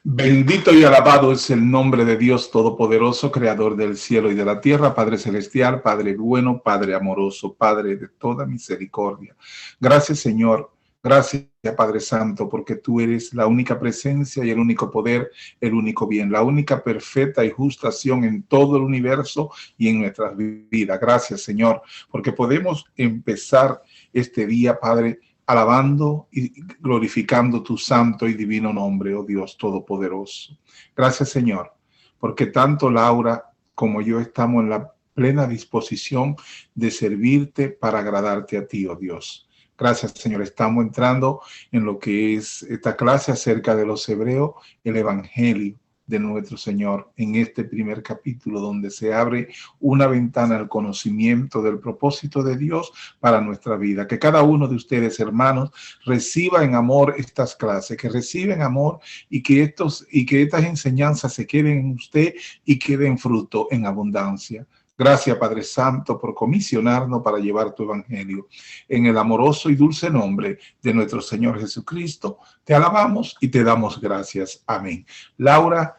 Bendito y alabado es el nombre de Dios Todopoderoso, Creador del cielo y de la tierra, Padre celestial, Padre bueno, Padre amoroso, Padre de toda misericordia. Gracias, Señor. Gracias, Padre Santo, porque tú eres la única presencia y el único poder, el único bien, la única perfecta y justa acción en todo el universo y en nuestras vidas. Gracias, Señor, porque podemos empezar este día, Padre, alabando y glorificando tu santo y divino nombre, oh Dios Todopoderoso. Gracias, Señor, porque tanto Laura como yo estamos en la plena disposición de servirte para agradarte a ti, oh Dios. Gracias, Señor. Estamos entrando en lo que es esta clase acerca de los hebreos, el Evangelio de nuestro Señor, en este primer capítulo donde se abre una ventana al conocimiento del propósito de Dios para nuestra vida. Que cada uno de ustedes, hermanos, reciba en amor estas clases, que reciban amor y que estas enseñanzas se queden en usted y queden fruto en abundancia. Gracias, Padre Santo, por comisionarnos para llevar tu evangelio. En el amoroso y dulce nombre de nuestro Señor Jesucristo, te alabamos y te damos gracias. Amén. Laura,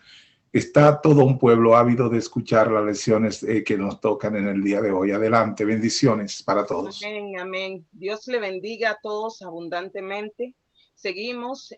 está todo un pueblo ávido de escuchar las lecciones que nos tocan en el día de hoy. Adelante, bendiciones para todos. Amén, amén. Dios le bendiga a todos abundantemente. Seguimos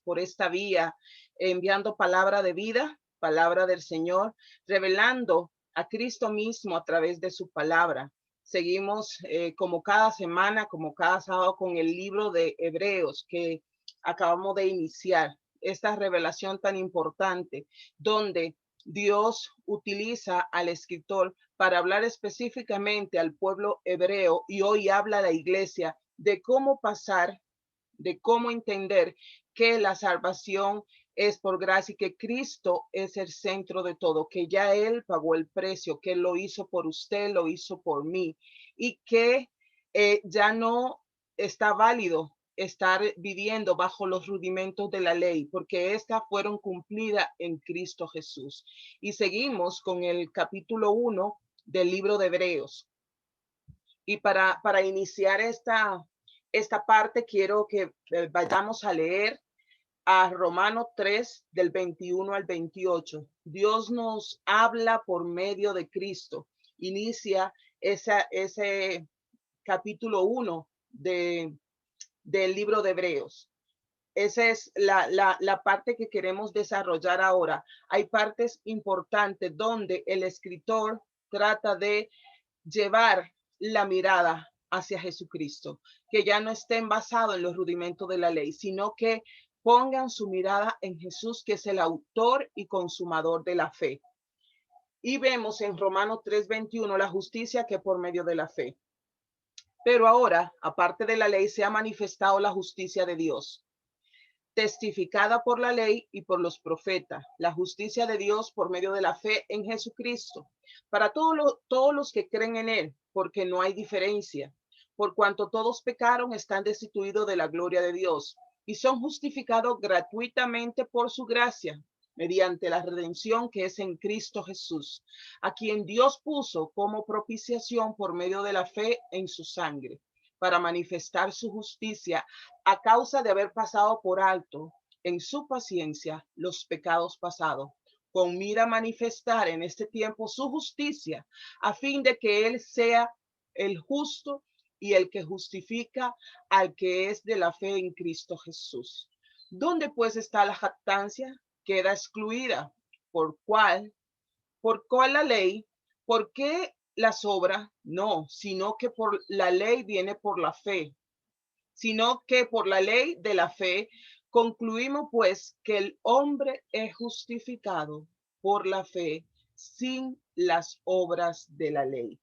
por esta vía enviando palabra de vida, palabra del Señor, revelando a Cristo mismo a través de su palabra. Seguimos como cada semana, como cada sábado con el libro de Hebreos que acabamos de iniciar. Esta revelación tan importante donde Dios utiliza al escritor para hablar específicamente al pueblo hebreo y hoy habla a la iglesia de cómo pasar, de cómo entender que la salvación es por gracia y que Cristo es el centro de todo, que ya Él pagó el precio, que Él lo hizo por usted, lo hizo por mí y que ya no está válido estar viviendo bajo los rudimentos de la ley, porque estas fueron cumplidas en Cristo Jesús. Y seguimos con el capítulo 1 del libro de Hebreos. Y para iniciar esta parte, quiero que vayamos a leer a Romanos 3, del 21 al 28. Dios nos habla por medio de Cristo. Inicia ese capítulo 1 del libro de Hebreos. Esa es la parte que queremos desarrollar ahora. Hay partes importantes donde el escritor trata de llevar la mirada hacia Jesucristo, que ya no estén basados en los rudimentos de la ley, sino que pongan su mirada en Jesús, que es el autor y consumador de la fe. Y vemos en Romanos 3:21 la justicia que por medio de la fe. Pero ahora, aparte de la ley, se ha manifestado la justicia de Dios, testificada por la ley y por los profetas, la justicia de Dios por medio de la fe en Jesucristo, para todos los que creen en Él, porque no hay diferencia, por cuanto todos pecaron, están destituidos de la gloria de Dios y son justificados gratuitamente por su gracia, mediante la redención que es en Cristo Jesús, a quien Dios puso como propiciación por medio de la fe en su sangre, para manifestar su justicia a causa de haber pasado por alto en su paciencia los pecados pasados, con mira a manifestar en este tiempo su justicia, a fin de que Él sea el justo y el que justifica al que es de la fe en Cristo Jesús. ¿Dónde pues está la jactancia? Queda excluida. ¿Por cuál? ¿Por cuál la ley? ¿Por qué las obras? No, sino que por la ley viene por la fe, sino que por la ley de la fe concluimos pues que el hombre es justificado por la fe sin las obras de la ley.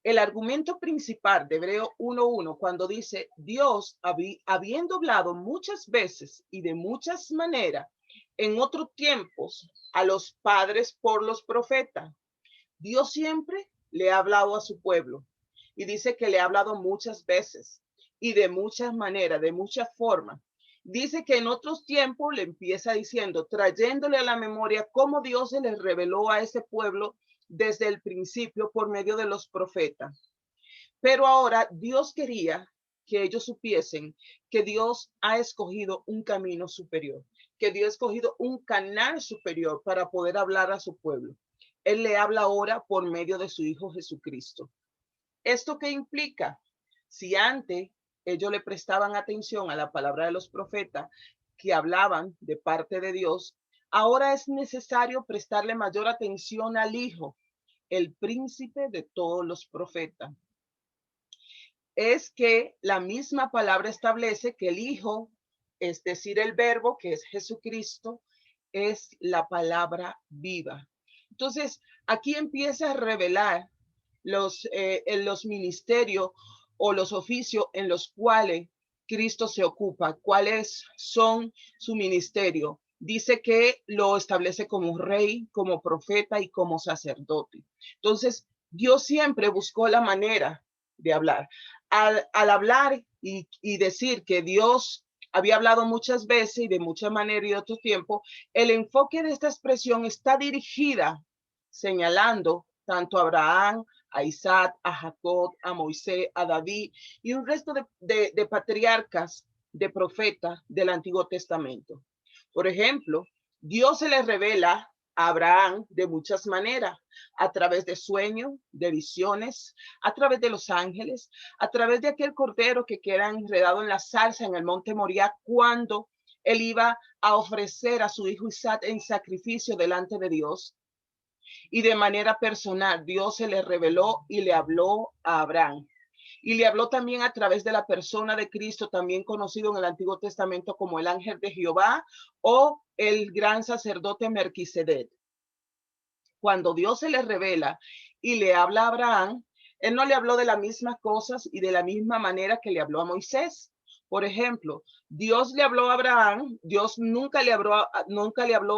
El argumento principal de Hebreo 1:1, cuando dice Dios, habiendo hablado muchas veces y de muchas maneras en otros tiempos a los padres por los profetas, Dios siempre le ha hablado a su pueblo y dice que le ha hablado muchas veces y de muchas maneras, de muchas formas. Dice que en otros tiempos le empieza diciendo, trayéndole a la memoria cómo Dios se le reveló a ese pueblo desde el principio por medio de los profetas. Pero ahora Dios quería que ellos supiesen que Dios ha escogido un camino superior, que Dios ha escogido un canal superior para poder hablar a su pueblo. Él le habla ahora por medio de su Hijo Jesucristo. ¿Esto qué implica? Si antes ellos le prestaban atención a la palabra de los profetas que hablaban de parte de Dios, ahora es necesario prestarle mayor atención al Hijo, el príncipe de todos los profetas. Es que la misma palabra establece que el Hijo, es decir, el Verbo, que es Jesucristo, es la palabra viva. Entonces, aquí empieza a revelar en los ministerios o los oficios en los cuales Cristo se ocupa, cuáles son su ministerio. Dice que lo establece como rey, como profeta y como sacerdote. Entonces, Dios siempre buscó la manera de hablar. Al hablar y decir que Dios había hablado muchas veces y de muchas maneras y de otro tiempo, el enfoque de esta expresión está dirigida señalando tanto a Abraham, a Isaac, a Jacob, a Moisés, a David y un resto de patriarcas, de profetas del Antiguo Testamento. Por ejemplo, Dios se le revela a Abraham de muchas maneras, a través de sueños, de visiones, a través de los ángeles, a través de aquel cordero que queda enredado en la zarza en el monte Moriah cuando él iba a ofrecer a su hijo Isaac en sacrificio delante de Dios. Y de manera personal, Dios se le reveló y le habló a Abraham. Y le habló también a través de la persona de Cristo, también conocido en el Antiguo Testamento como el ángel de Jehová o el gran sacerdote Melquisedec. Cuando Dios se le revela y le habla a Abraham, él no le habló de las mismas cosas y de la misma manera que le habló a Moisés. Por ejemplo, Dios le habló a Abraham, Dios nunca le habló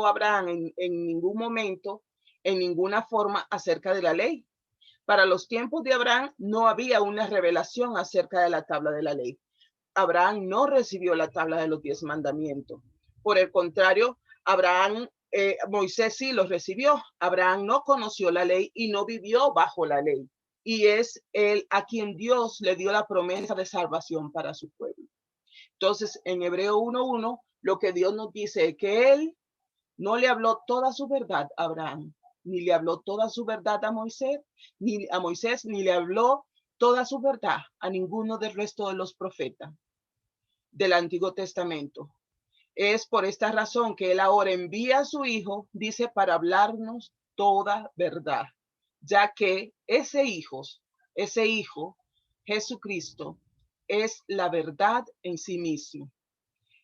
a Abraham en ningún momento, en ninguna forma acerca de la ley. Para los tiempos de Abraham no había una revelación acerca de la tabla de la ley. Abraham no recibió la tabla de los 10 mandamientos. Por el contrario, Moisés sí los recibió. Abraham no conoció la ley y no vivió bajo la ley. Y es él a quien Dios le dio la promesa de salvación para su pueblo. Entonces, en Hebreo 1:1, lo que Dios nos dice es que él no le habló toda su verdad a Abraham, ni le habló toda su verdad a Moisés, ni le habló toda su verdad a ninguno del resto de los profetas del Antiguo Testamento. Es por esta razón que él ahora envía a su hijo, dice, para hablarnos toda verdad, ya que ese hijo, Jesucristo, es la verdad en sí mismo.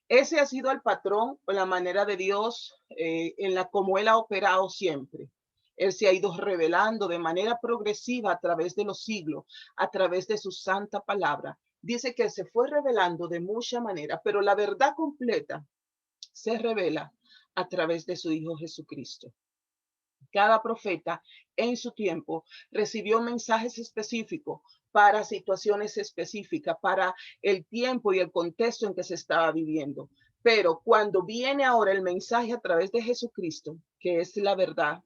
Ese ha sido el patrón o la manera de Dios en la como él ha operado siempre. Él se ha ido revelando de manera progresiva a través de los siglos, a través de su santa palabra. Dice que se fue revelando de mucha manera, pero la verdad completa se revela a través de su Hijo Jesucristo. Cada profeta en su tiempo recibió mensajes específicos para situaciones específicas, para el tiempo y el contexto en que se estaba viviendo. Pero cuando viene ahora el mensaje a través de Jesucristo, que es la verdad,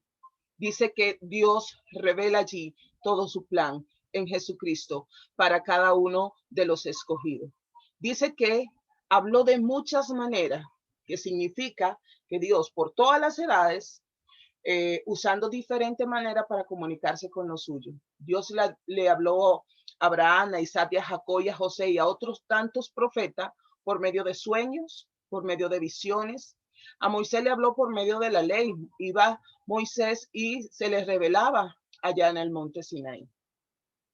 dice que Dios revela allí todo su plan en Jesucristo para cada uno de los escogidos. Dice que habló de muchas maneras, que significa que Dios por todas las edades, usando diferentes maneras para comunicarse con los suyos. Dios le habló a Abraham, a Isaac, a Jacob y a José y a otros tantos profetas por medio de sueños, por medio de visiones. A Moisés le habló por medio de la ley. Iba Moisés y se le revelaba allá en el monte Sinaí.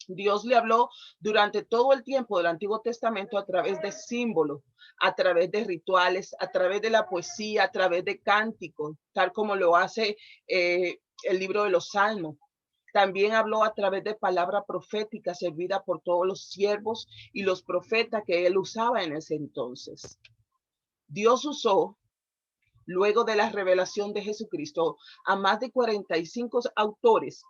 Dios le habló durante todo el tiempo del Antiguo Testamento a través de símbolos, a través de rituales, a través de la poesía, a través de cánticos, tal como lo hace el libro de los Salmos. También habló a través de palabra profética servida por todos los siervos y los profetas que él usaba en ese entonces. Dios usó, luego de la revelación de Jesucristo, a más de 45 autores,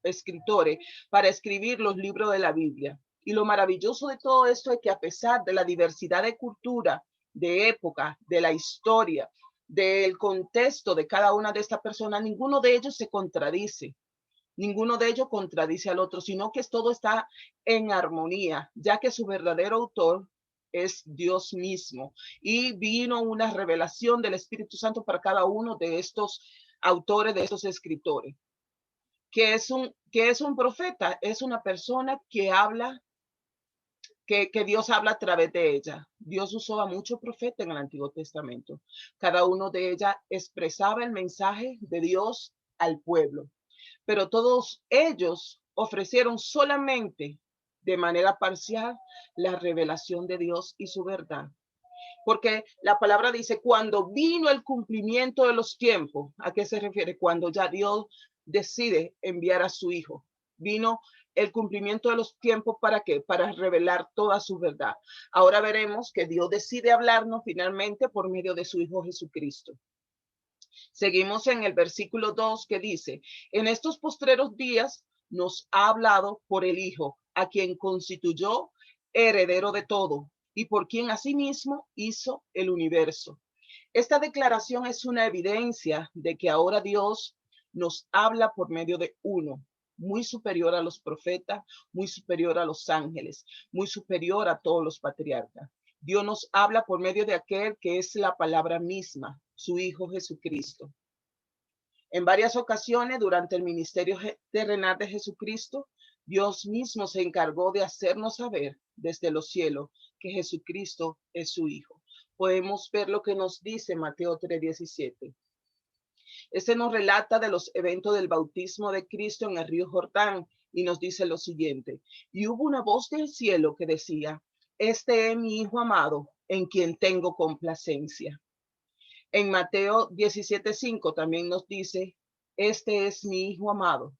escritores, para escribir los libros de la Biblia. Y lo maravilloso de todo esto es que a pesar de la diversidad de cultura, de época, de la historia, del contexto de cada una de estas personas, ninguno de ellos se contradice. Ninguno de ellos contradice al otro, sino que todo está en armonía, ya que su verdadero autor es Dios mismo. Y vino una revelación del Espíritu Santo para cada uno de estos autores, de estos escritores. ¿Qué es un profeta? Es una persona que habla, que Dios habla a través de ella. Dios usó a muchos profetas en el Antiguo Testamento. Cada uno de ellas expresaba el mensaje de Dios al pueblo, pero todos ellos ofrecieron solamente de manera parcial la revelación de Dios y su verdad. Porque la palabra dice, cuando vino el cumplimiento de los tiempos, ¿a qué se refiere? Cuando ya Dios decide enviar a su hijo. Vino el cumplimiento de los tiempos, ¿para qué? Para revelar toda su verdad. Ahora veremos que Dios decide hablarnos finalmente por medio de su hijo Jesucristo. Seguimos en el versículo 2 que dice, en estos postreros días nos ha hablado por el Hijo, a quien constituyó heredero de todo y por quien asimismo hizo el universo. Esta declaración es una evidencia de que ahora Dios nos habla por medio de uno, muy superior a los profetas, muy superior a los ángeles, muy superior a todos los patriarcas. Dios nos habla por medio de aquel que es la palabra misma, su Hijo Jesucristo. En varias ocasiones durante el ministerio terrenal de Jesucristo, Dios mismo se encargó de hacernos saber desde los cielos que Jesucristo es su Hijo. Podemos ver lo que nos dice Mateo 3:17. Este nos relata de los eventos del bautismo de Cristo en el río Jordán y nos dice lo siguiente. Y hubo una voz del cielo que decía, este es mi Hijo amado, en quien tengo complacencia. En Mateo 17:5 también nos dice, este es mi Hijo amado,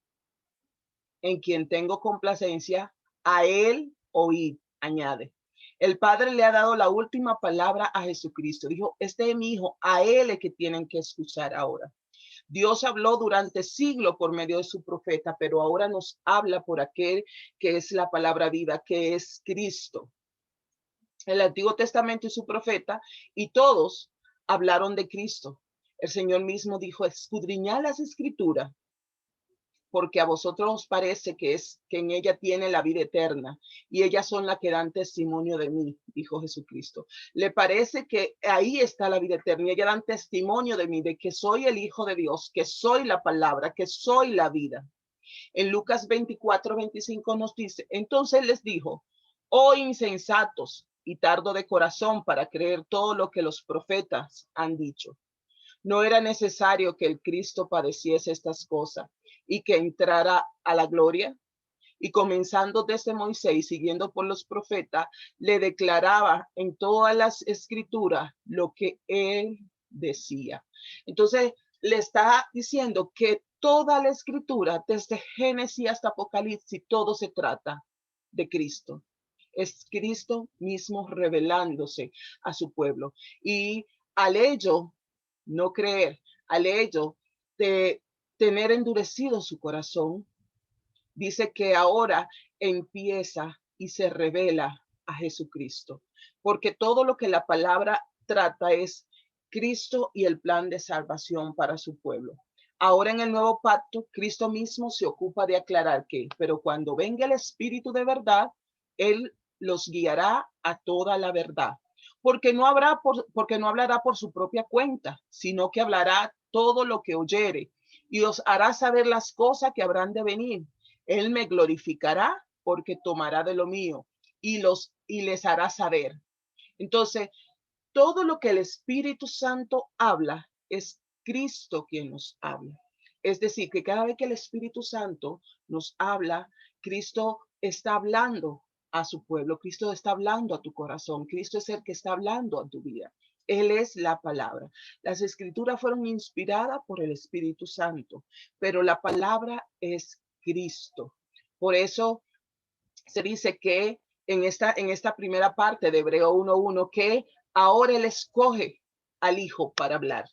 en quien tengo complacencia, a él oíd, añade. El Padre le ha dado la última palabra a Jesucristo. Dijo, este es mi Hijo, a él es que tienen que escuchar ahora. Dios habló durante siglos por medio de su profeta, pero ahora nos habla por aquel que es la palabra viva, que es Cristo. El Antiguo Testamento y su profeta, y todos hablaron de Cristo. El Señor mismo dijo, escudriñad las escrituras, porque a vosotros os parece que en ella tiene la vida eterna, y ellas son las que dan testimonio de mí, dijo Jesucristo. Le parece que ahí está la vida eterna, y ellas dan testimonio de mí, de que soy el Hijo de Dios, que soy la palabra, que soy la vida. En Lucas 24:25 nos dice, entonces les dijo, oh insensatos y tardo de corazón para creer todo lo que los profetas han dicho. No era necesario que el Cristo padeciese estas cosas y que entrara a la gloria. Y comenzando desde Moisés, siguiendo por los profetas, le declaraba en todas las escrituras lo que él decía. Entonces, le está diciendo que toda la escritura, desde Génesis hasta Apocalipsis, todo se trata de Cristo. Es Cristo mismo revelándose a su pueblo. Y al ello no creer, al ello de tener endurecido su corazón, dice que ahora empieza y se revela a Jesucristo, porque todo lo que la palabra trata es Cristo y el plan de salvación para su pueblo. Ahora en el nuevo pacto, Cristo mismo se ocupa de aclarar que, pero cuando venga el Espíritu de verdad, Él los guiará a toda la verdad, porque no hablará por su propia cuenta, sino que hablará todo lo que oyere y os hará saber las cosas que habrán de venir. Él me glorificará porque tomará de lo mío y les hará saber. Entonces, todo lo que el Espíritu Santo habla es Cristo quien nos habla. Es decir, que cada vez que el Espíritu Santo nos habla, Cristo está hablando a su pueblo, Cristo está hablando a tu corazón, Cristo es el que está hablando a tu vida. Él es la palabra. Las escrituras fueron inspiradas por el Espíritu Santo, pero la palabra es Cristo. Por eso se dice que en esta primera parte de Hebreo 1:1 que ahora Él escoge al Hijo para hablar.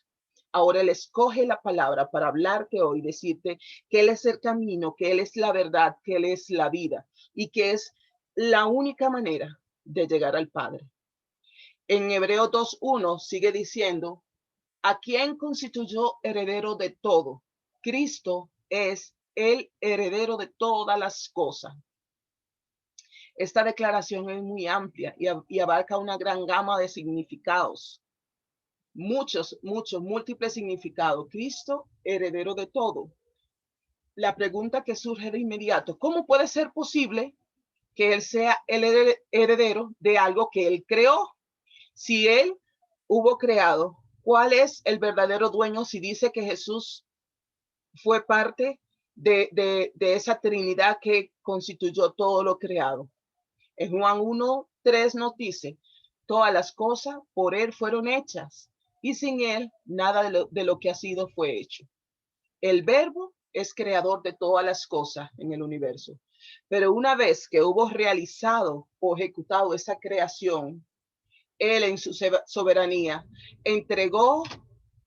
Ahora Él escoge la palabra para hablarte hoy, decirte que Él es el camino, que Él es la verdad, que Él es la vida y que es la única manera de llegar al Padre. En Hebreo 2:1 sigue diciendo, ¿a quién constituyó heredero de todo? Cristo es el heredero de todas las cosas. Esta declaración es muy amplia y abarca una gran gama de significados. Muchos, múltiples significados. Cristo, heredero de todo. La pregunta que surge de inmediato, ¿cómo puede ser posible que Él sea el heredero de algo que Él creó? Si Él hubo creado, ¿cuál es el verdadero dueño si dice que Jesús fue parte de esa Trinidad que constituyó todo lo creado? En Juan 1:3 nos dice, todas las cosas por Él fueron hechas y sin Él nada de lo que ha sido fue hecho. El Verbo es creador de todas las cosas en el universo. Pero una vez que hubo realizado o ejecutado esa creación, Él en su soberanía entregó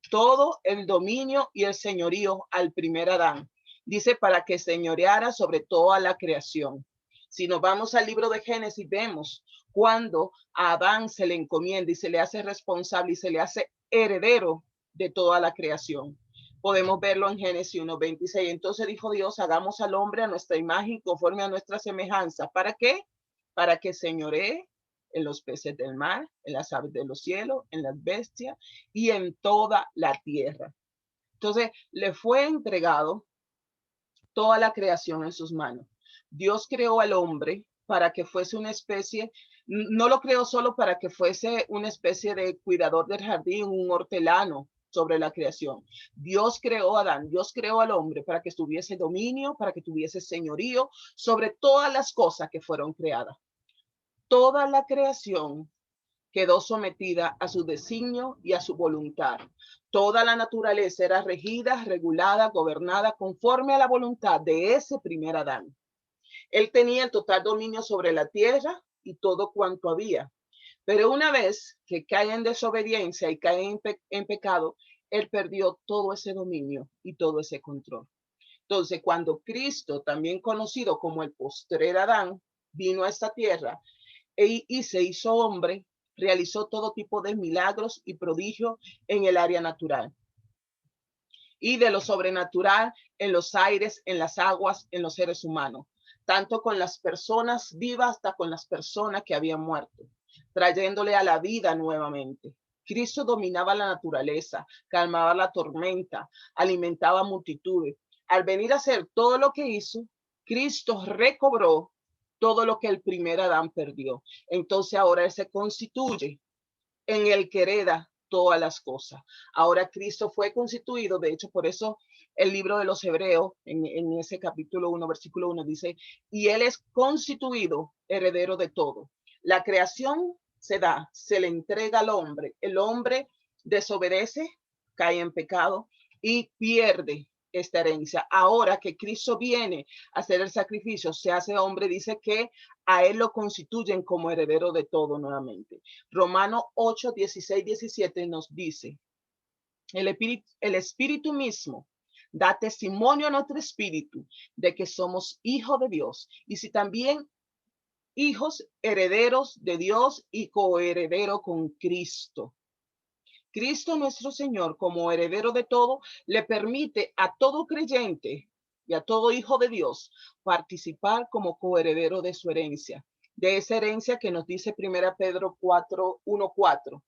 todo el dominio y el señorío al primer Adán. Dice para que señoreara sobre toda la creación. Si nos vamos al libro de Génesis, vemos cuando a Adán se le encomienda y se le hace responsable y se le hace heredero de toda la creación. Podemos verlo en Génesis 1:26. Entonces dijo Dios, hagamos al hombre a nuestra imagen, conforme a nuestra semejanza. ¿Para qué? Para que señoree en los peces del mar, en las aves de los cielos, en las bestias y en toda la tierra. Entonces le fue entregado toda la creación en sus manos. Dios creó al hombre para que fuese una especie, no lo creó solo para que fuese una especie de cuidador del jardín, un hortelano sobre la creación. Dios creó a Adán, Dios creó al hombre para que tuviese dominio, para que tuviese señorío sobre todas las cosas que fueron creadas. Toda la creación quedó sometida a su designio y a su voluntad. Toda la naturaleza era regida, regulada, gobernada conforme a la voluntad de ese primer Adán. Él tenía el total dominio sobre la tierra y todo cuanto había. Pero una vez que cae en desobediencia y cae en pecado, él perdió todo ese dominio y todo ese control. Entonces, cuando Cristo, también conocido como el postrer Adán, vino a esta tierra y se hizo hombre, realizó todo tipo de milagros y prodigios en el área natural y de lo sobrenatural en los aires, en las aguas, en los seres humanos, tanto con las personas vivas hasta con las personas que habían muerto, trayéndole a la vida nuevamente. Cristo dominaba la naturaleza, calmaba la tormenta, alimentaba multitudes. Al venir a hacer todo lo que hizo, Cristo recobró todo lo que el primer Adán perdió. Entonces ahora Él se constituye en el que hereda todas las cosas. Ahora Cristo fue constituido, de hecho, por eso el libro de los Hebreos, en ese capítulo 1, versículo 1, dice, y Él es constituido heredero de todo. La creación se da, se le entrega al hombre. El hombre desobedece, cae en pecado y pierde esta herencia. Ahora que Cristo viene a hacer el sacrificio, se hace hombre, dice que a él lo constituyen como heredero de todo nuevamente. Romanos 8, 16, 17 nos dice, el espíritu mismo da testimonio a nuestro espíritu de que somos hijos de Dios. Y si también hijos, herederos de Dios y coheredero con Cristo. Cristo nuestro Señor, como heredero de todo, le permite a todo creyente y a todo hijo de Dios participar como coheredero de su herencia, de esa herencia que nos dice 1 Pedro 4:1-4,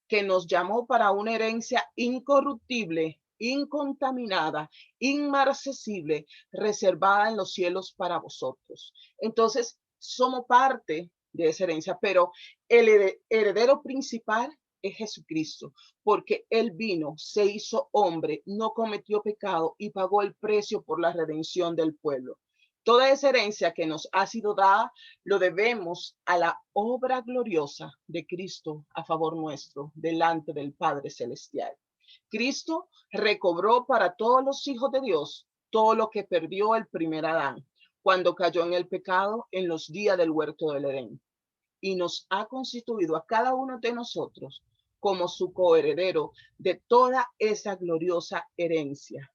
que nos llamó para una herencia incorruptible, incontaminada, inmarcesible, reservada en los cielos para vosotros. Entonces, somos parte de esa herencia, pero el heredero principal es Jesucristo, porque Él vino, se hizo hombre, no cometió pecado y pagó el precio por la redención del pueblo. Toda esa herencia que nos ha sido dada lo debemos a la obra gloriosa de Cristo a favor nuestro delante del Padre Celestial. Cristo recobró para todos los hijos de Dios todo lo que perdió el primer Adán cuando cayó en el pecado en los días del huerto del Edén, y nos ha constituido a cada uno de nosotros como su coheredero de toda esa gloriosa herencia.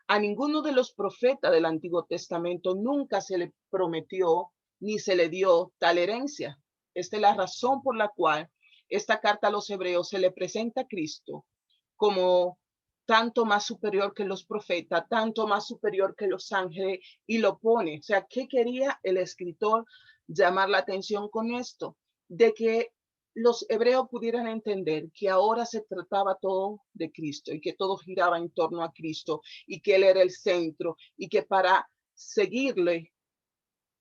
A ninguno de los profetas del Antiguo Testamento nunca se le prometió ni se le dio tal herencia. Esta es la razón por la cual esta carta a los hebreos se le presenta a Cristo como tanto más superior que los profetas, tanto más superior que los ángeles, y lo pone. O sea, ¿qué quería el escritor llamar la atención con esto? De que los hebreos pudieran entender que ahora se trataba todo de Cristo y que todo giraba en torno a Cristo y que Él era el centro y que para seguirle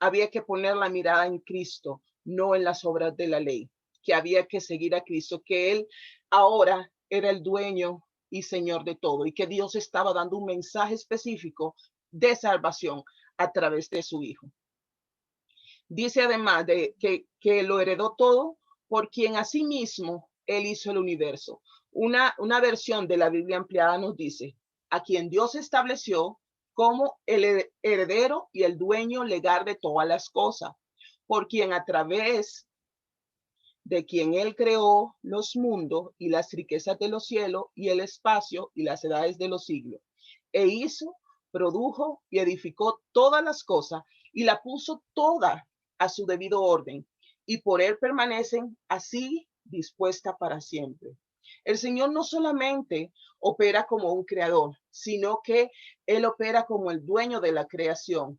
había que poner la mirada en Cristo, no en las obras de la ley, que había que seguir a Cristo, que Él ahora era el dueño y Señor de todo y que Dios estaba dando un mensaje específico de salvación a través de su Hijo. Dice además de que lo heredó todo por quien asimismo Él hizo el universo. Una versión de la Biblia ampliada nos dice, a quien Dios estableció como el heredero y el dueño legal de todas las cosas, por quien a través de quien Él creó los mundos y las riquezas de los cielos y el espacio y las edades de los siglos. E hizo, produjo y edificó todas las cosas y la puso toda a su debido orden, y por Él permanecen así dispuesta para siempre. El Señor no solamente opera como un creador, sino que Él opera como el dueño de la creación.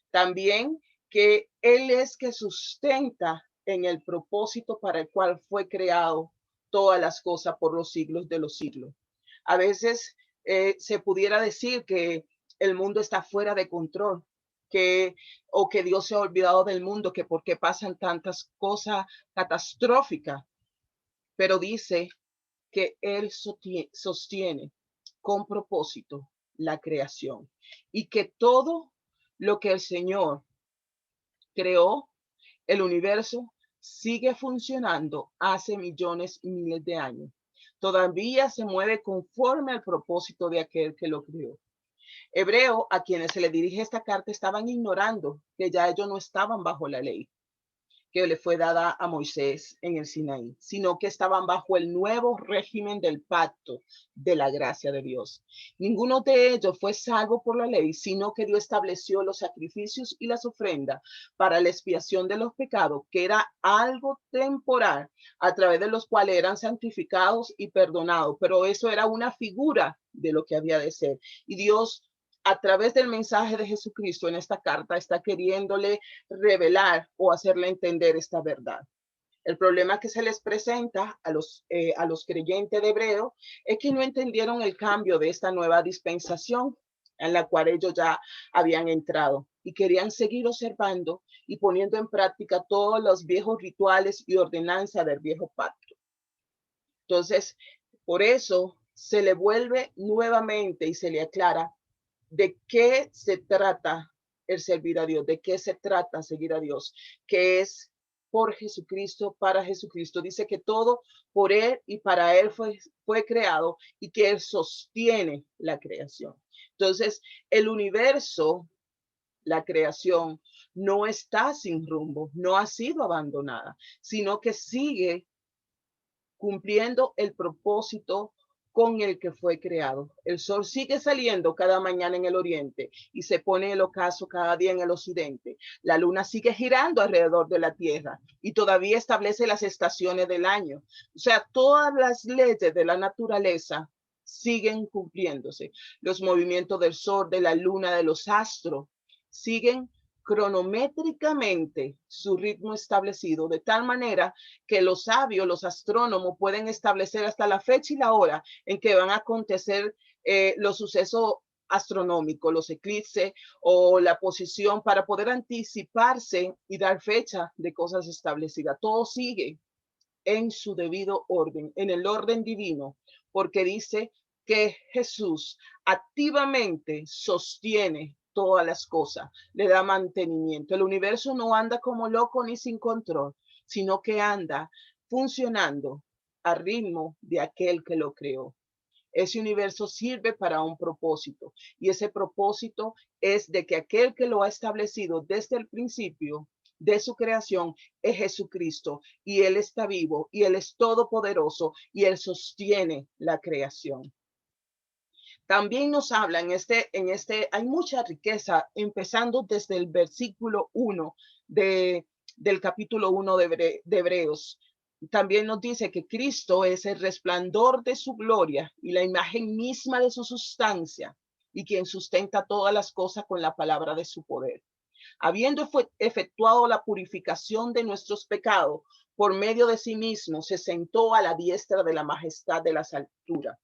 También que Él es que sustenta en el propósito para el cual fue creado todas las cosas por los siglos de los siglos. A veces se pudiera decir que el mundo está fuera de control, o que Dios se ha olvidado del mundo, que por qué pasan tantas cosas catastróficas, pero dice que Él sostiene con propósito la creación y que todo lo que el Señor creó, el universo, sigue funcionando hace millones y miles de años. Todavía se mueve conforme al propósito de aquel que lo creó. Hebreo, a quienes se le dirige esta carta, estaban ignorando que ya ellos no estaban bajo la ley que le fue dada a Moisés en el Sinaí, sino que estaban bajo el nuevo régimen del pacto de la gracia de Dios. Ninguno de ellos fue salvo por la ley, sino que Dios estableció los sacrificios y las ofrendas para la expiación de los pecados, que era algo temporal, a través de los cuales eran santificados y perdonados, pero eso era una figura de lo que había de ser. Y Dios, a través del mensaje de Jesucristo en esta carta, está queriéndole revelar o hacerle entender esta verdad. El problema que se les presenta a los creyentes de Hebreo es que no entendieron el cambio de esta nueva dispensación en la cual ellos ya habían entrado y querían seguir observando y poniendo en práctica todos los viejos rituales y ordenanzas del viejo pacto. Entonces, por eso se le vuelve nuevamente y se le aclara de qué se trata el servir a Dios, de qué se trata seguir a Dios, que es por Jesucristo, para Jesucristo. Dice que todo por Él y para Él fue creado y que Él sostiene la creación. Entonces, el universo, la creación, no está sin rumbo, no ha sido abandonada, sino que sigue cumpliendo el propósito con el que fue creado. El sol sigue saliendo cada mañana en el oriente y se pone el ocaso cada día en el occidente. La luna sigue girando alrededor de la tierra y todavía establece las estaciones del año. O sea, todas las leyes de la naturaleza siguen cumpliéndose. Los movimientos del sol, de la luna, de los astros, siguen cronométricamente su ritmo establecido, de tal manera que los sabios, los astrónomos, pueden establecer hasta la fecha y la hora en que van a acontecer los sucesos astronómicos, los eclipses o la posición, para poder anticiparse y dar fecha de cosas establecidas. Todo sigue en su debido orden, en el orden divino, porque dice que Jesús activamente sostiene todas las cosas, le da mantenimiento. El universo no anda como loco ni sin control, sino que anda funcionando al ritmo de aquel que lo creó. Ese universo sirve para un propósito y ese propósito es de que aquel que lo ha establecido desde el principio de su creación es Jesucristo y Él está vivo y Él es todopoderoso y Él sostiene la creación. También nos habla hay mucha riqueza, empezando desde el versículo 1 del capítulo 1 de Hebreos. también nos dice que Cristo es el resplandor de su gloria y la imagen misma de su sustancia, y quien sustenta todas las cosas con la palabra de su poder. Habiendo efectuado la purificación de nuestros pecados por medio de sí mismo, se sentó a la diestra de la majestad de las alturas.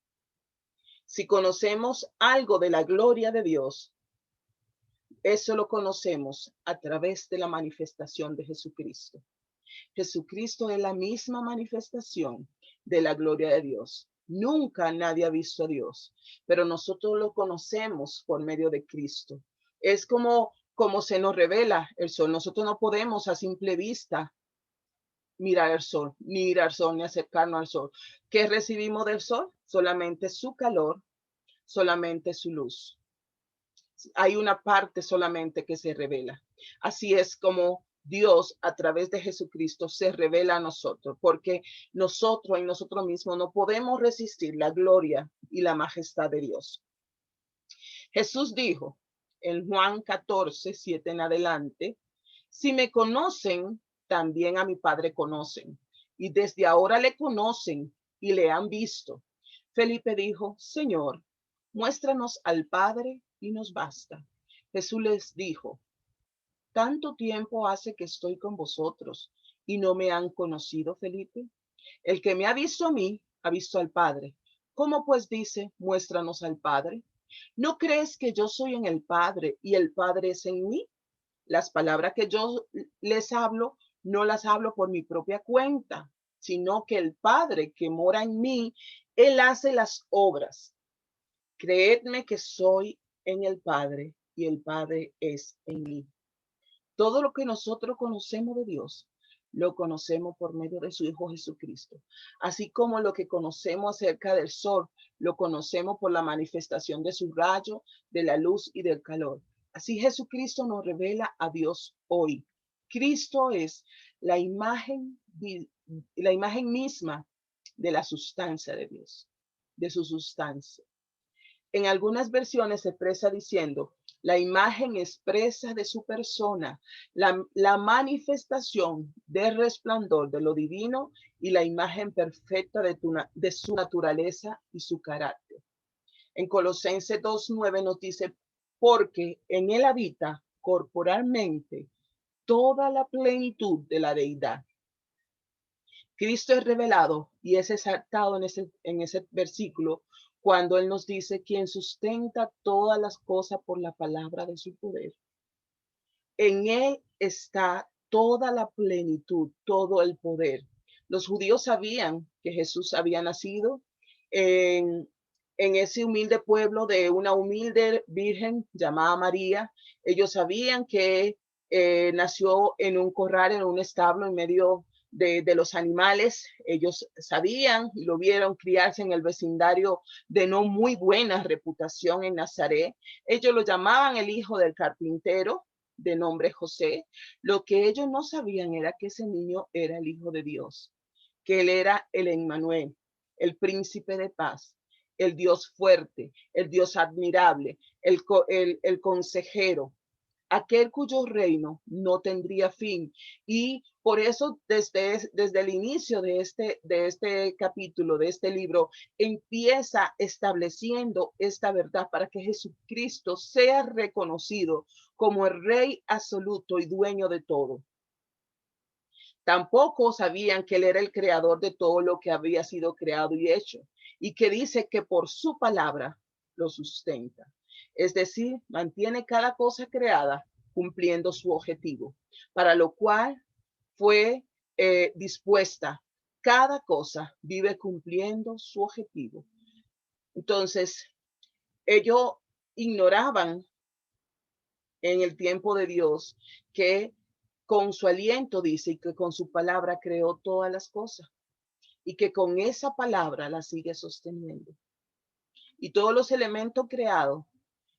Si conocemos algo de la gloria de Dios, eso lo conocemos a través de la manifestación de Jesucristo. Jesucristo es la misma manifestación de la gloria de Dios. Nunca nadie ha visto a Dios, pero nosotros lo conocemos por medio de Cristo. Es como se nos revela el sol. Nosotros no podemos a simple vista mirar el sol, ni acercarnos al sol. ¿Qué recibimos del sol? Solamente su calor, solamente su luz. Hay una parte solamente que se revela. Así es como Dios a través de Jesucristo se revela a nosotros, porque nosotros en nosotros mismos no podemos resistir la gloria y la majestad de Dios. Jesús dijo en Juan 14, 7 en adelante, si me conocen, también a mi Padre conocen, y desde ahora le conocen y le han visto. Felipe dijo, Señor, muéstranos al Padre y nos basta. Jesús les dijo, ¿tanto tiempo hace que estoy con vosotros y no me han conocido, Felipe? El que me ha visto a mí, ha visto al Padre. ¿Cómo pues dice, muéstranos al Padre? ¿No crees que yo soy en el Padre y el Padre es en mí? Las palabras que yo les hablo, no las hablo por mi propia cuenta, sino que el Padre que mora en mí, Él hace las obras. Creedme que soy en el Padre y el Padre es en mí. Todo lo que nosotros conocemos de Dios, lo conocemos por medio de su Hijo Jesucristo. Así como lo que conocemos acerca del sol, lo conocemos por la manifestación de su rayo, de la luz y del calor. Así Jesucristo nos revela a Dios hoy. Cristo es la imagen misma de la sustancia de Dios, de su sustancia. En algunas versiones se expresa diciendo, la imagen expresa de su persona, la manifestación del resplandor de lo divino y la imagen perfecta de su naturaleza y su carácter. En Colosenses 2:9 nos dice, porque en él habita corporalmente toda la plenitud de la deidad. Cristo es revelado y es exaltado en ese versículo cuando Él nos dice, quien sustenta todas las cosas por la palabra de su poder. En Él está toda la plenitud, todo el poder. Los judíos sabían que Jesús había nacido en ese humilde pueblo de una humilde virgen llamada María. Ellos sabían que nació en un corral, en un establo, en medio de los animales. Ellos sabían y lo vieron criarse en el vecindario de no muy buena reputación en Nazaret. Ellos lo llamaban el hijo del carpintero, de nombre José. Lo que ellos no sabían era que ese niño era el Hijo de Dios, que él era el Emmanuel, el príncipe de paz, el Dios fuerte, el Dios admirable, el consejero, aquel cuyo reino no tendría fin. Y por eso desde el inicio de este capítulo, de este libro, empieza estableciendo esta verdad para que Jesucristo sea reconocido como el Rey absoluto y dueño de todo. Tampoco sabían que Él era el creador de todo lo que había sido creado y hecho, y que dice que por su palabra lo sustenta. Es decir, mantiene cada cosa creada cumpliendo su objetivo, para lo cual fue dispuesta. Cada cosa vive cumpliendo su objetivo. Entonces, ellos ignoraban en el tiempo de Dios que con su aliento, dice, y que con su palabra creó todas las cosas, y que con esa palabra la sigue sosteniendo. Y todos los elementos creados,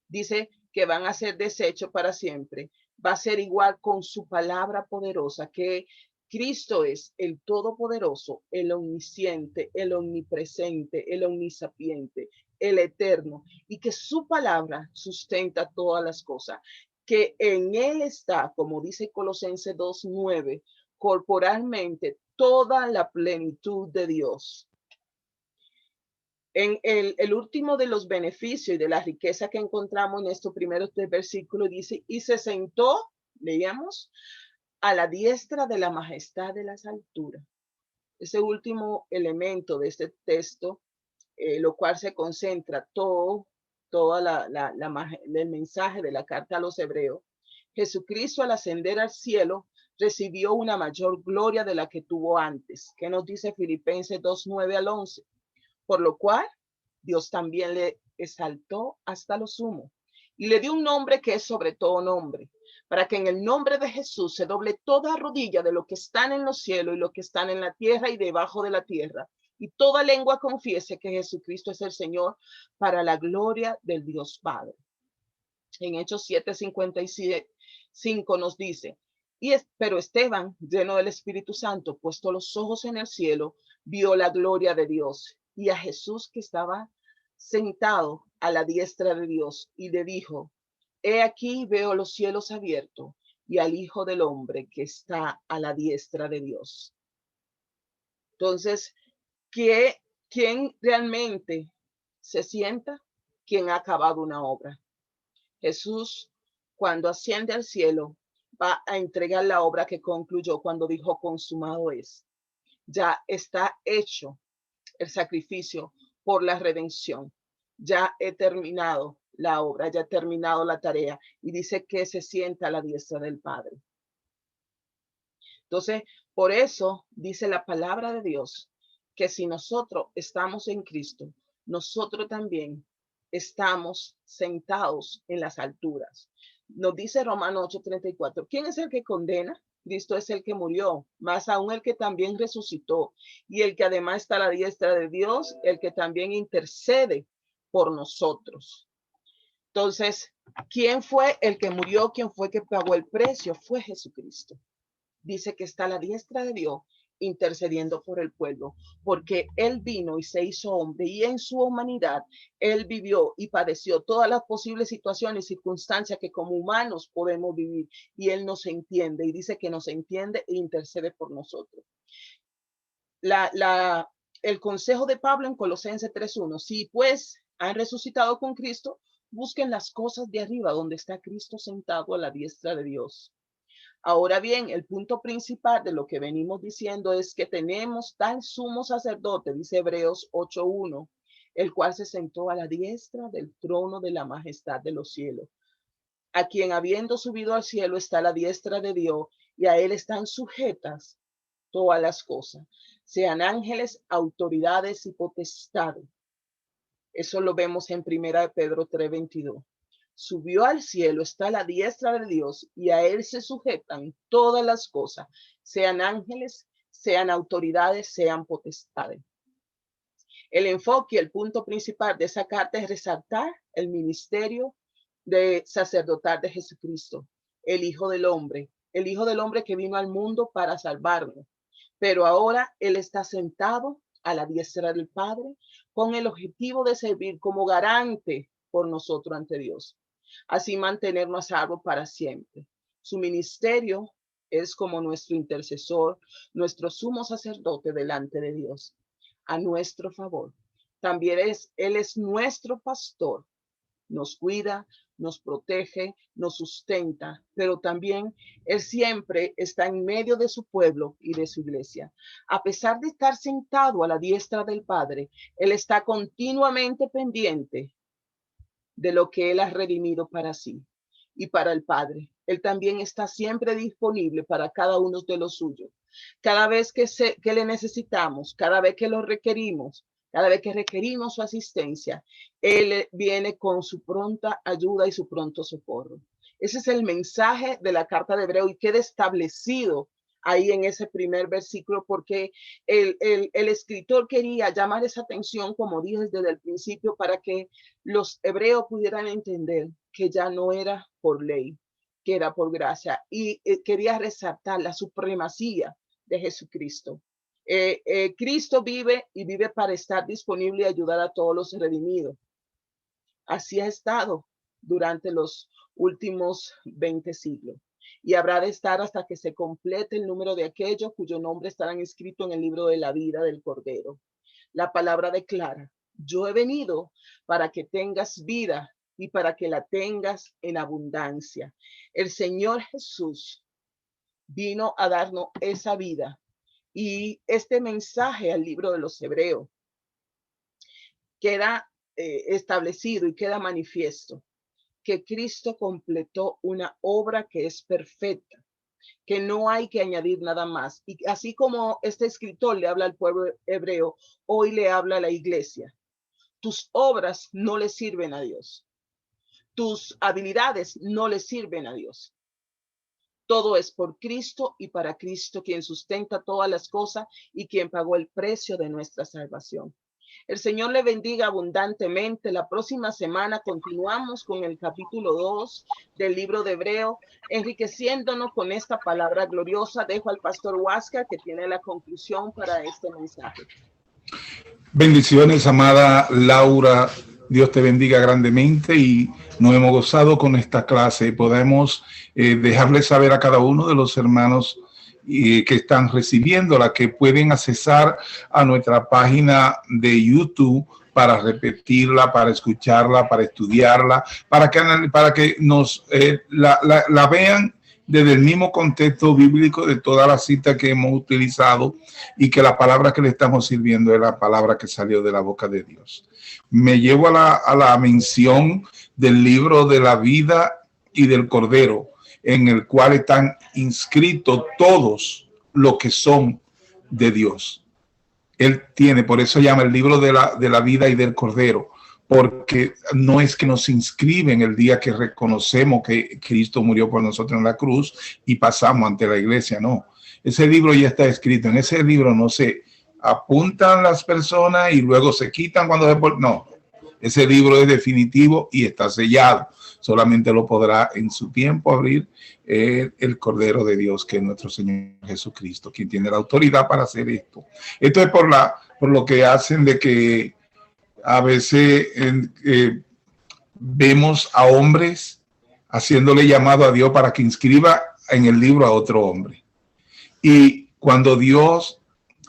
dice que van a ser desechos para siempre. Va a ser igual con su palabra poderosa, que Cristo es el todopoderoso, el omnisciente, el omnipresente, el omnisapiente, el eterno, y que su palabra sustenta todas las cosas, que en él está, como dice Colosenses 2:9, corporalmente toda la plenitud de Dios. En el último de los beneficios y de la riqueza que encontramos en estos primeros 3 versículos dice, y se sentó, leíamos, a la diestra de la majestad de las alturas. Ese último elemento de este texto, lo cual se concentra toda el mensaje de la carta a los hebreos. Jesucristo, al ascender al cielo, recibió una mayor gloria de la que tuvo antes. ¿Qué nos dice Filipenses 2:9 al 11? Por lo cual Dios también le exaltó hasta lo sumo y le dio un nombre que es sobre todo nombre, para que en el nombre de Jesús se doble toda rodilla de lo que están en los cielos y lo que están en la tierra y debajo de la tierra, y toda lengua confiese que Jesucristo es el Señor, para la gloria del Dios Padre. En Hechos 7:55 nos dice, pero Esteban, lleno del Espíritu Santo, puesto los ojos en el cielo, vio la gloria de Dios y a Jesús que estaba sentado a la diestra de Dios, y le dijo, he aquí veo los cielos abiertos y al Hijo del Hombre que está a la diestra de Dios. Entonces, ¿quién realmente se sienta? ¿Quién ha acabado una obra? Jesús, cuando asciende al cielo, va a entregar la obra que concluyó cuando dijo consumado es. Ya está hecho el sacrificio por la redención. Ya he terminado la obra, ya he terminado la tarea, y dice que se sienta a la diestra del Padre. Entonces, por eso dice la palabra de Dios que si nosotros estamos en Cristo, nosotros también estamos sentados en las alturas. Nos dice Romanos 8:34, ¿quién es el que condena? Cristo es el que murió, más aún el que también resucitó, y el que además está a la diestra de Dios, el que también intercede por nosotros. Entonces, ¿quién fue el que murió? ¿Quién fue que pagó el precio? Fue Jesucristo. Dice que está a la diestra de Dios intercediendo por el pueblo, porque Él vino y se hizo hombre, y en su humanidad Él vivió y padeció todas las posibles situaciones y circunstancias que como humanos podemos vivir, y Él nos entiende, y dice que nos entiende e intercede por nosotros. El consejo de Pablo en Colosenses 3:1, si pues han resucitado con Cristo, busquen las cosas de arriba, donde está Cristo sentado a la diestra de Dios. Ahora bien, el punto principal de lo que venimos diciendo es que tenemos tal sumo sacerdote, dice Hebreos 8:1, el cual se sentó a la diestra del trono de la majestad de los cielos, a quien habiendo subido al cielo está a la diestra de Dios, y a él están sujetas todas las cosas, sean ángeles, autoridades y potestades. Eso lo vemos en 1 Pedro 3:22. Subió al cielo, está a la diestra de Dios, y a él se sujetan todas las cosas, sean ángeles, sean autoridades, sean potestades. El enfoque, el punto principal de esa carta es resaltar el ministerio de sacerdotal de Jesucristo, el Hijo del Hombre que vino al mundo para salvarnos. Pero ahora Él está sentado a la diestra del Padre con el objetivo de servir como garante por nosotros ante Dios, así mantenernos a salvo para siempre. Su ministerio es como nuestro intercesor, nuestro sumo sacerdote delante de Dios, a nuestro favor. También Él es nuestro pastor, nos cuida, nos protege, nos sustenta, pero también Él siempre está en medio de su pueblo y de su iglesia. A pesar de estar sentado a la diestra del Padre, Él está continuamente pendiente de lo que Él ha redimido para sí y para el Padre. Él también está siempre disponible para cada uno de los suyos. Cada vez que le necesitamos, cada vez que lo requerimos, cada vez que requerimos su asistencia, Él viene con su pronta ayuda y su pronto socorro. Ese es el mensaje de la carta de Hebreo, y queda establecido ahí en ese primer versículo, porque el escritor quería llamar esa atención, como dije desde el principio, para que los hebreos pudieran entender que ya no era por ley, que era por gracia, y quería resaltar la supremacía de Jesucristo. Cristo vive y vive para estar disponible y ayudar a todos los redimidos. Así ha estado durante los últimos 20 siglos. y habrá de estar hasta que se complete el número de aquellos cuyo nombre estarán inscritos en el libro de la vida del Cordero. La palabra declara: yo he venido para que tengas vida y para que la tengas en abundancia. El Señor Jesús vino a darnos esa vida, y este mensaje al libro de los Hebreos queda establecido y queda manifiesto que Cristo completó una obra que es perfecta, que no hay que añadir nada más. Y así como este escritor le habla al pueblo hebreo, hoy le habla a la iglesia. Tus obras no le sirven a Dios. Tus habilidades no le sirven a Dios. Todo es por Cristo y para Cristo, quien sustenta todas las cosas y quien pagó el precio de nuestra salvación. El Señor le bendiga abundantemente. La próxima semana continuamos con el capítulo 2 del libro de Hebreo, enriqueciéndonos con esta palabra gloriosa. Dejo al pastor Huáscar, que tiene la conclusión para este mensaje. Bendiciones, amada Laura. Dios te bendiga grandemente, y nos hemos gozado con esta clase y podemos dejarle saber a cada uno de los hermanos que están recibiéndola que pueden accesar a nuestra página de YouTube para repetirla, para escucharla, para estudiarla, para que nos la vean desde el mismo contexto bíblico de toda la cita que hemos utilizado, y que la palabra que le estamos sirviendo es la palabra que salió de la boca de Dios. Me llevo a la mención del libro de la vida y del Cordero, en el cual están inscritos todos los que son de Dios. Él tiene, por eso llama el libro de la vida y del Cordero, porque no es que nos inscriben el día que reconocemos que Cristo murió por nosotros en la cruz y pasamos ante la iglesia, no. Ese libro ya está escrito. En ese libro no se apuntan las personas y luego se quitan cuando se... No, ese libro es definitivo y está sellado. Solamente lo podrá en su tiempo abrir el Cordero de Dios, que es nuestro Señor Jesucristo, quien tiene la autoridad para hacer esto. Esto es por lo que hacen de que a veces vemos a hombres haciéndole llamado a Dios para que inscriba en el libro a otro hombre. Y cuando Dios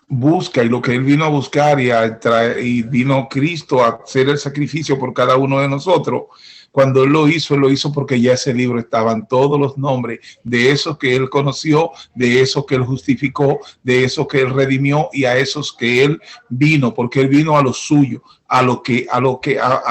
busca, y lo que Él vino a buscar y vino Cristo a hacer el sacrificio por cada uno de nosotros, cuando Él lo hizo porque ya ese libro estaban todos los nombres de esos que Él conoció, de esos que Él justificó, de esos que Él redimió, y a esos que Él vino, porque Él vino a lo suyo, a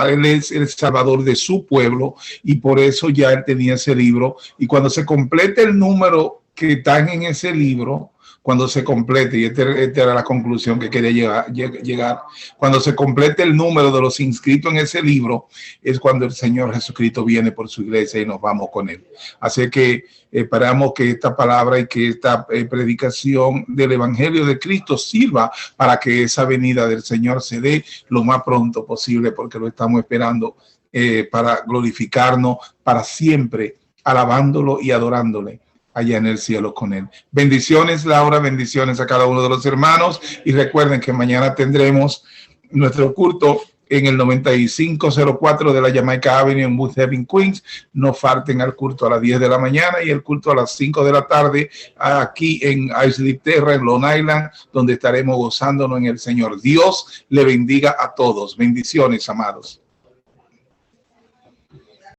Él es el Salvador de su pueblo, y por eso ya Él tenía ese libro. Y cuando se complete el número que están en ese libro, cuando se complete, y esta era la conclusión que quería llegar, cuando se complete el número de los inscritos en ese libro, es cuando el Señor Jesucristo viene por su iglesia y nos vamos con Él. Así que esperamos que esta palabra y que esta predicación del Evangelio de Cristo sirva para que esa venida del Señor se dé lo más pronto posible, porque lo estamos esperando para glorificarnos para siempre, alabándolo y adorándole allá en el cielo con Él. Bendiciones, Laura, bendiciones a cada uno de los hermanos, y recuerden que mañana tendremos nuestro culto en el 9504 de la Jamaica Avenue en Woods Heaven, Queens. No falten al culto a las 10 de la mañana y el culto a las 5 de la tarde aquí en Islip Terra, en Long Island, donde estaremos gozándonos en el Señor. Dios le bendiga a todos. Bendiciones, amados.